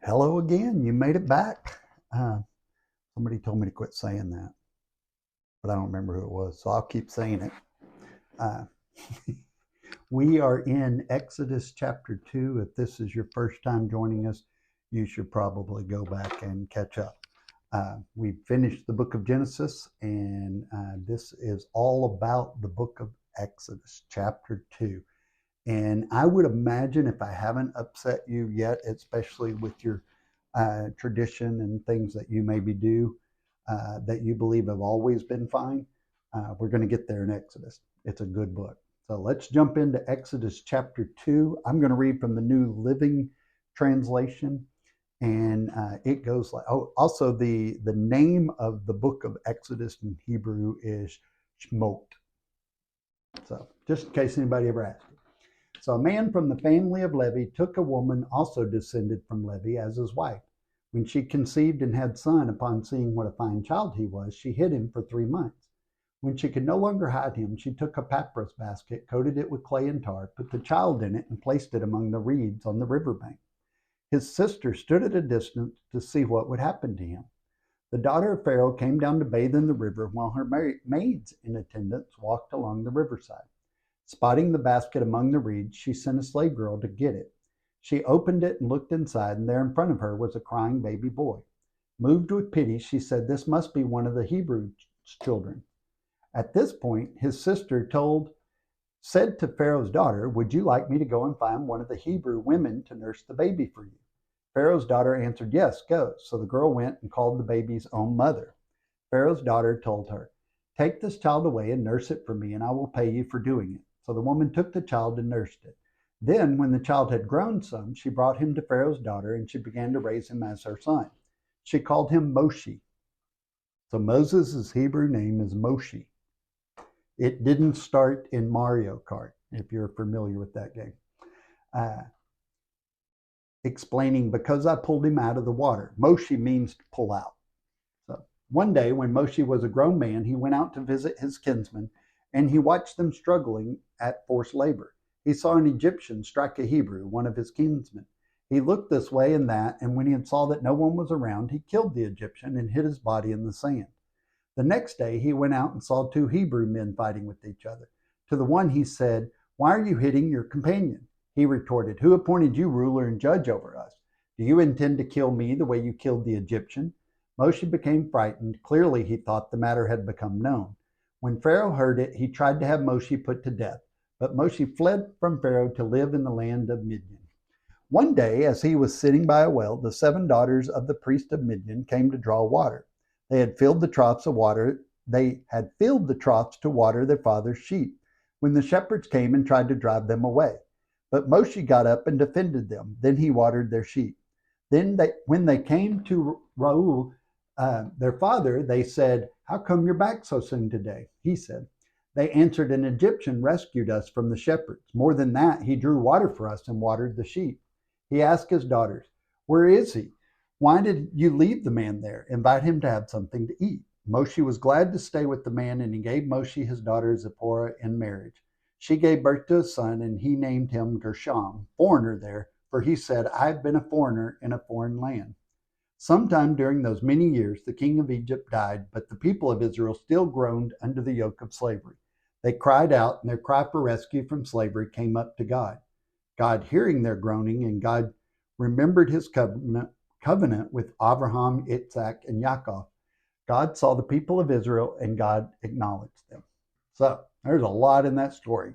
Hello again. You made it back. Uh, Somebody told me to quit saying that, but I don't remember who it was, so I'll keep saying it. Uh, we are in Exodus chapter 2. If this is your first time joining us, you should probably go back and catch up. We finished the book of Genesis, and this is all about the book of Exodus, chapter 2. And I would imagine if I haven't upset you yet, especially with your tradition and things that you maybe do that you believe have always been fine, we're going to get there in Exodus. It's a good book. So let's jump into Exodus chapter 2. I'm going to read from the New Living Translation. And it goes like, oh, also the name of the book of Exodus in Hebrew is Shmot. So just in case anybody ever asked you. So a man from the family of Levi took a woman also descended from Levi as his wife. When she conceived and had son, upon seeing what a fine child he was, she hid him for 3 months. When she could no longer hide him, she took a papyrus basket, coated it with clay and tar, put the child in it, and placed it among the reeds on the river bank. His sister stood at a distance to see what would happen to him. The daughter of Pharaoh came down to bathe in the river, while her maids in attendance walked along the riverside. Spotting the basket among the reeds, she sent a slave girl to get it. She opened it and looked inside, and there in front of her was a crying baby boy. Moved with pity, she said, "This must be one of the Hebrew children." At this point, his sister said to Pharaoh's daughter, "Would you like me to go and find one of the Hebrew women to nurse the baby for you?" Pharaoh's daughter answered, "Yes, go." So the girl went and called the baby's own mother. Pharaoh's daughter told her, "Take this child away and nurse it for me, and I will pay you for doing it." So the woman took the child and nursed it. Then, when the child had grown some, she brought him to Pharaoh's daughter, and she began to raise him as her son. She called him Moshe. So Moses' Hebrew name is Moshe. It didn't start in Mario Kart, if you're familiar with that game. Explaining, because I pulled him out of the water. Moshe means to pull out. So one day, when Moshe was a grown man, he went out to visit his kinsmen, and he watched them struggling at forced labor. He saw an Egyptian strike a Hebrew, one of his kinsmen. He looked this way and that, and when he saw that no one was around, he killed the Egyptian and hid his body in the sand. The next day, he went out and saw two Hebrew men fighting with each other. To the one he said, "Why are you hitting your companion?" He retorted, "Who appointed you ruler and judge over us? Do you intend to kill me the way you killed the Egyptian?" Moshe became frightened. Clearly, he thought the matter had become known. When Pharaoh heard it, he tried to have Moshe put to death. But Moshe fled from Pharaoh to live in the land of Midian. One day, as he was sitting by a well, the 7 daughters of the priest of Midian came to draw water. They had filled the troughs to water their father's sheep, when the shepherds came and tried to drive them away. But Moshe got up and defended them. Then he watered their sheep. When they came to Reuel, their father, they said, "How come you're back so soon today?" He said, "They answered, an Egyptian rescued us from the shepherds. More than that, he drew water for us and watered the sheep." He asked his daughters, "Where is he? Why did you leave the man there? Invite him to have something to eat." Moshe was glad to stay with the man, and he gave Moshe his daughter Zipporah in marriage. She gave birth to a son, and he named him Gershom, foreigner there, for he said, "I've been a foreigner in a foreign land." Sometime during those many years, the king of Egypt died, but the people of Israel still groaned under the yoke of slavery. They cried out, and their cry for rescue from slavery came up to God. God, hearing their groaning, and God remembered his covenant with Abraham, Isaac, and Yaakov. God saw the people of Israel, and God acknowledged them. So there's a lot in that story.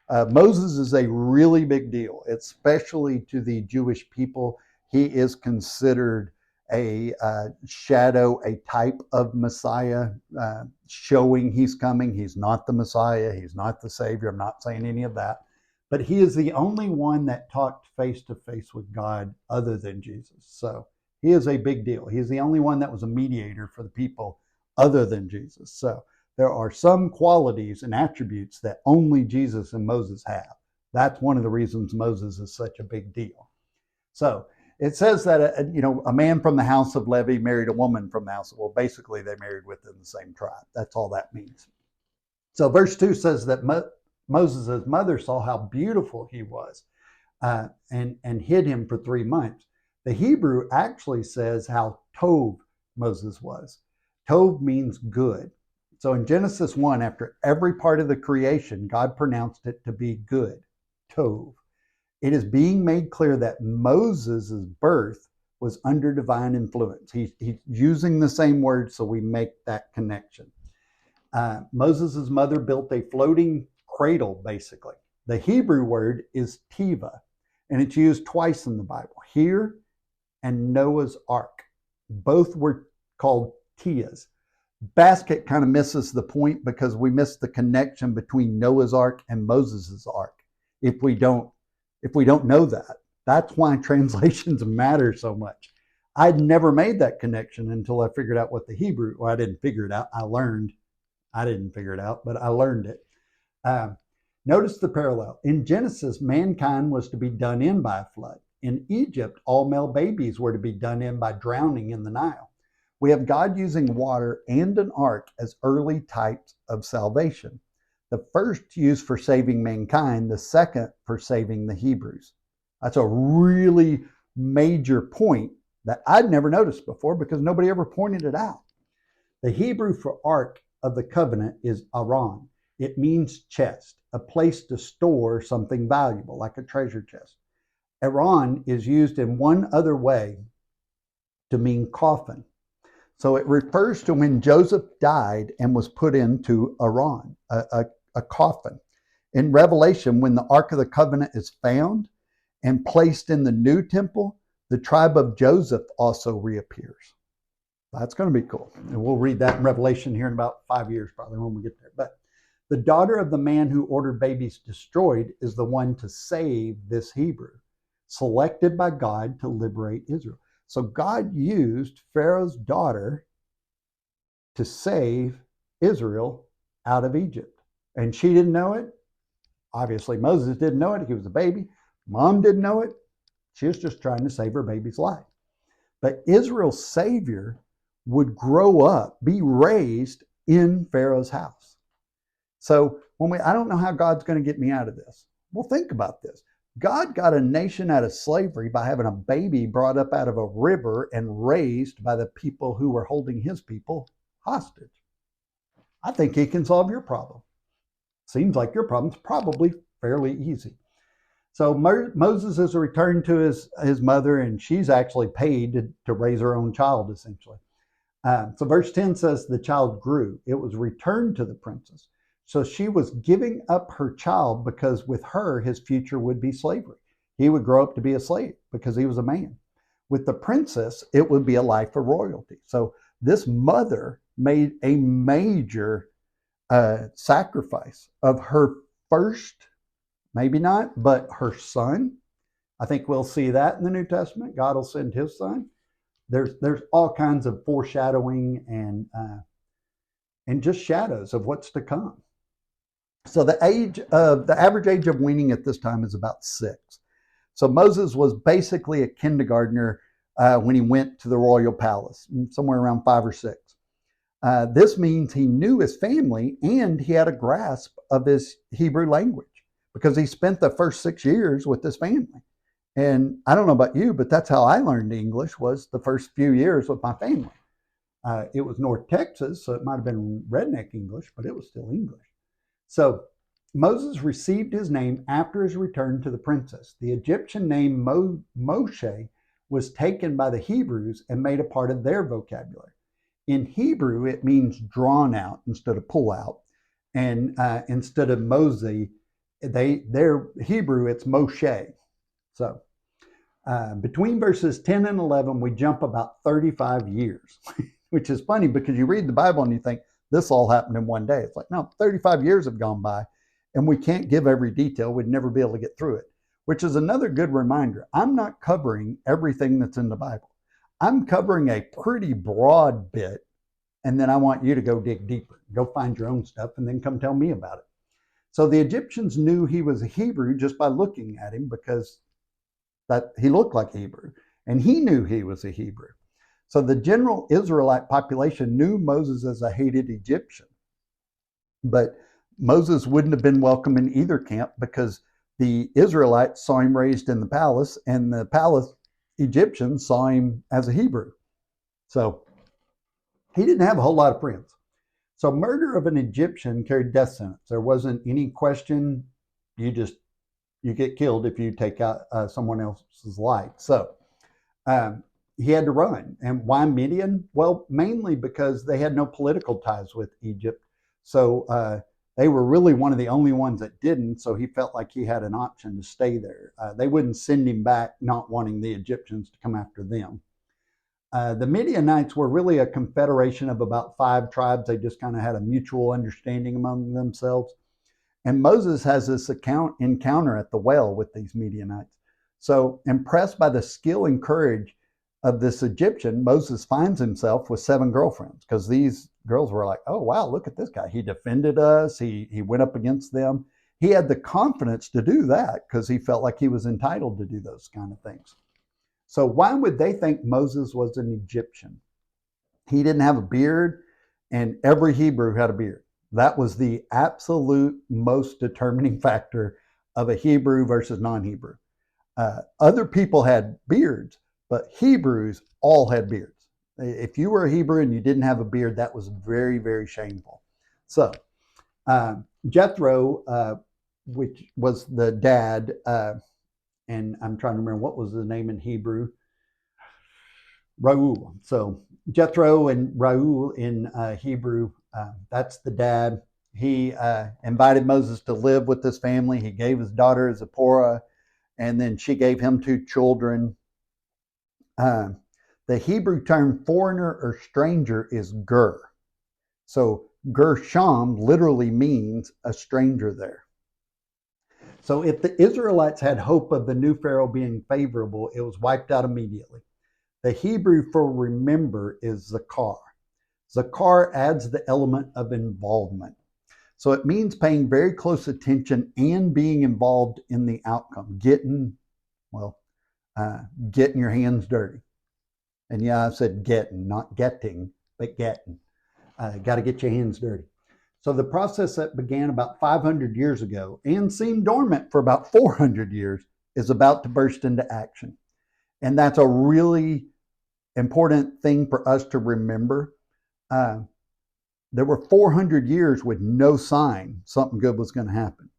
Moses is a really big deal, especially to the Jewish people. He is considered a shadow, a type of Messiah, showing he's coming. He's not the Messiah. He's not the Savior. I'm not saying any of that. But he is the only one that talked face to face with God other than Jesus. So he is a big deal. He's the only one that was a mediator for the people other than Jesus. So there are some qualities and attributes that only Jesus and Moses have. That's one of the reasons Moses is such a big deal. So it says that a man from the house of Levi married a woman from the house of, well, basically they married within the same tribe. That's all that means. So verse 2 says that Moses' mother saw how beautiful he was and hid him for 3 months. The Hebrew actually says how tov Moses was. Tov means good. So in Genesis 1, after every part of the creation, God pronounced it to be good, tov. It is being made clear that Moses' birth was under divine influence. He's using the same word, so we make that connection. Moses' mother built a floating cradle, basically. The Hebrew word is tiva, and it's used twice in the Bible, here and Noah's Ark. Both were called tias. Basket kind of misses the point because we miss the connection between Noah's Ark and Moses' Ark. If we don't know that, that's why translations matter so much. I'd never made that connection until I figured out what the Hebrew, well, I didn't figure it out. I didn't figure it out, but I learned it. Notice the parallel. In Genesis, mankind was to be done in by a flood. In Egypt, all male babies were to be done in by drowning in the Nile. We have God using water and an ark as early types of salvation. The first used for saving mankind, the second for saving the Hebrews. That's a really major point that I'd never noticed before because nobody ever pointed it out. The Hebrew for ark of the covenant is aron. It means chest, a place to store something valuable, like a treasure chest. Aron is used in one other way to mean coffin. So it refers to when Joseph died and was put into Aron, a coffin. In Revelation, when the Ark of the Covenant is found and placed in the new temple, the tribe of Joseph also reappears. That's going to be cool. And we'll read that in Revelation here in about 5 years, probably when we get there. But the daughter of the man who ordered babies destroyed is the one to save this Hebrew, selected by God to liberate Israel. So God used Pharaoh's daughter to save Israel out of Egypt. And she didn't know it. Obviously, Moses didn't know it. He was a baby. Mom didn't know it. She was just trying to save her baby's life. But Israel's Savior would grow up, be raised in Pharaoh's house. So I don't know how God's going to get me out of this. Well, think about this. God got a nation out of slavery by having a baby brought up out of a river and raised by the people who were holding his people hostage. I think he can solve your problem. Seems like your problem's probably fairly easy. So Moses is returned to his mother, and she's actually paid to raise her own child, essentially. So verse 10 says the child grew. It was returned to the princess. So she was giving up her child because with her, his future would be slavery. He would grow up to be a slave because he was a man. With the princess, it would be a life of royalty. So this mother made a major sacrifice of her first, maybe not, but her son. I think we'll see that in the New Testament. God will send his son. There's all kinds of foreshadowing and just shadows of what's to come. So the average age of weaning at this time is about 6. So Moses was basically a kindergartner when he went to the royal palace, somewhere around 5 or 6. This means he knew his family and he had a grasp of his Hebrew language because he spent the first 6 years with his family. And I don't know about you, but that's how I learned English, was the first few years with my family. It was North Texas, so it might have been redneck English, but it was still English. So Moses received his name after his return to the princess. The Egyptian name Moshe was taken by the Hebrews and made a part of their vocabulary. In Hebrew, it means drawn out instead of pull out. And instead of Moses, their Hebrew, it's Moshe. So between verses 10 and 11, we jump about 35 years, which is funny because you read the Bible and you think this all happened in one day. It's like, no, 35 years have gone by and we can't give every detail. We'd never be able to get through it, which is another good reminder. I'm not covering everything that's in the Bible. I'm covering a pretty broad bit, and then I want you to go dig deeper, go find your own stuff, and then come tell me about it. So the Egyptians knew he was a Hebrew just by looking at him because that he looked like Hebrew, and he knew he was a Hebrew. So the general Israelite population knew Moses as a hated Egyptian. But Moses wouldn't have been welcome in either camp because the Israelites saw him raised in the palace, and the palace Egyptians saw him as a Hebrew. So he didn't have a whole lot of friends. So murder of an Egyptian carried death sentence. There wasn't any question. You get killed if you take out someone else's life. So he had to run. And why Midian? Well, mainly because they had no political ties with Egypt. So they were really one of the only ones that didn't. So he felt like he had an option to stay there. They wouldn't send him back not wanting the Egyptians to come after them. The Midianites were really a confederation of about 5 tribes. They just kind of had a mutual understanding among themselves. And Moses has this encounter at the well with these Midianites. So, impressed by the skill and courage of this Egyptian, Moses finds himself with 7 girlfriends because these girls were like, oh, wow, look at this guy. He defended us. He went up against them. He had the confidence to do that because he felt like he was entitled to do those kind of things. So why would they think Moses was an Egyptian? He didn't have a beard, and every Hebrew had a beard. That was the absolute most determining factor of a Hebrew versus non-Hebrew. Other people had beards, but Hebrews all had beards. If you were a Hebrew and you didn't have a beard, that was very, very shameful. So Jethro, which was the dad, and I'm trying to remember what was the name in Hebrew. Reuel. So Jethro and Reuel in Hebrew, that's the dad. He invited Moses to live with his family. He gave his daughter Zipporah, and then she gave him 2 children. The Hebrew term foreigner or stranger is ger. So Gershom literally means a stranger there. So if the Israelites had hope of the new Pharaoh being favorable, it was wiped out immediately. The Hebrew for remember is zakar. Zakar adds the element of involvement. So it means paying very close attention and being involved in the outcome, getting your hands dirty. And yeah, I said getting, not getting, but getting. Got to get your hands dirty. So the process that began about 500 years ago and seemed dormant for about 400 years is about to burst into action. And that's a really important thing for us to remember. There were 400 years with no sign something good was going to happen.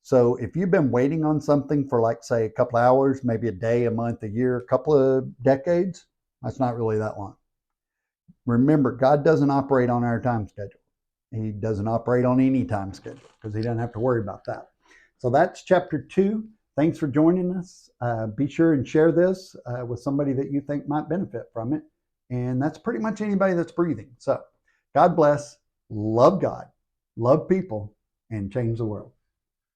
So if you've been waiting on something for, like, say, a couple hours, maybe a day, a month, a year, a couple of decades, that's not really that long. Remember, God doesn't operate on our time schedule. He doesn't operate on any time schedule because he doesn't have to worry about that. So that's chapter 2. Thanks for joining us. Be sure and share this with somebody that you think might benefit from it. And that's pretty much anybody that's breathing. So God bless, love God, love people, and change the world.